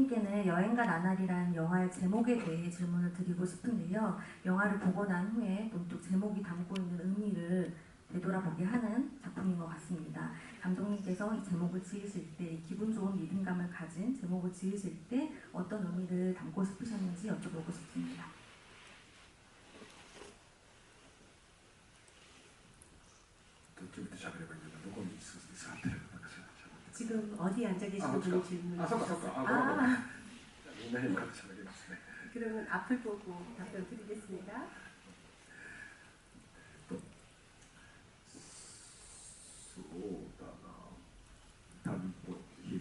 감독님께는 여행가 나날이라는 영화의 제목에 대해 질문을 드리고 싶은데요. 영화를 보고 난 후에 문득 제목이 담고 있는 의미를 되돌아보게 하는 작품인 것 같습니다. 감독님께서 이 제목을 지으실 때, 기분 좋은 리듬감을 가진 제목을 지으실 때 어떤 의미를 담고 싶으셨는지 여쭤보고 싶습니다. 지금 어디 앉아 계시는 분이 질문을 주셨어요. 그러면 앞을 보고 답변 드리겠습니다. そうだな、旅と日々、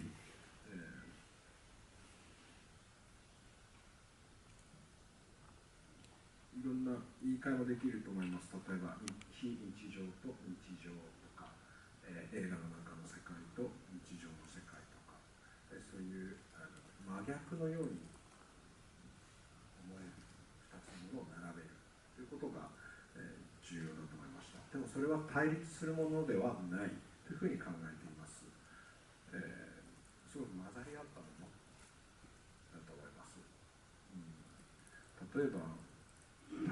いろんな言い換えもできると思います。例えば非日常と日常とか、映画の中の世界と日常の世界とか、そういう真逆のように思える2つのものを並べるということが、重要だと思いました。でもそれは対立するものではないというふうに考えています。すごく混ざり合ったものだと思います。例えば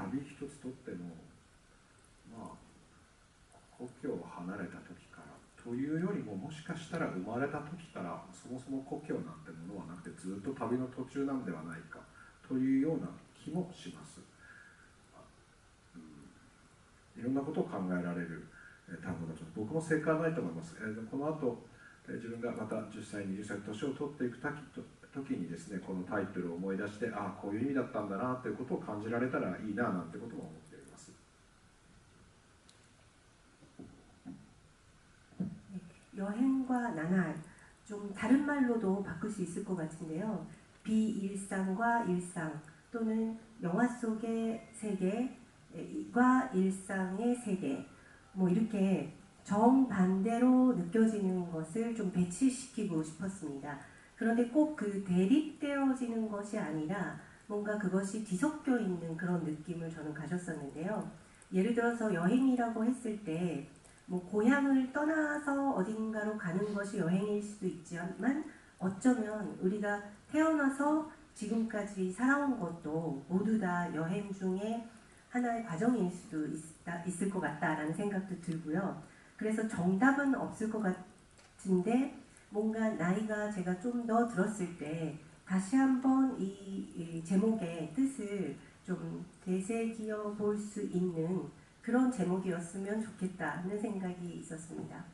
旅一つとっても、故郷を離れた時からというよりも、もしかしたら生まれた時からそもそも故郷なんてものはなくて、ずっと旅の途中なんではないかというような気もします。いろんなことを考えられる単語だと僕も正解はないと思います。この後自分がまた10歳20歳年を取っていく時にですね、このタイトルを思い出して、こういう意味だったんだなということを感じられたらいいななんてことも思っています。 여행과 나날, 좀 다른 말로도 바꿀 수 있을 것 같은데요. 비일상과 일상, 또는 영화 속의 세계과 일상의 세계, 뭐 이렇게 정반대로 느껴지는 것을 좀 배치시키고 싶었습니다. 그런데 꼭 그 대립되어지는 것이 아니라 뭔가 그것이 뒤섞여 있는 그런 느낌을 저는 가졌었는데요. 예를 들어서 여행이라고 했을 때 뭐 고향을 떠나서 어딘가로 가는 것이 여행일 수도 있지만, 어쩌면 우리가 태어나서 지금까지 살아온 것도 모두 다 여행 중에 하나의 과정일 수도 있을 것 같다라는 생각도 들고요. 그래서 정답은 없을 것 같은데, 뭔가 나이가 제가 좀 더 들었을 때 다시 한번 이 제목의 뜻을 좀 되새겨 볼 수 있는 그런 제목이었으면 좋겠다는 생각이 있었습니다.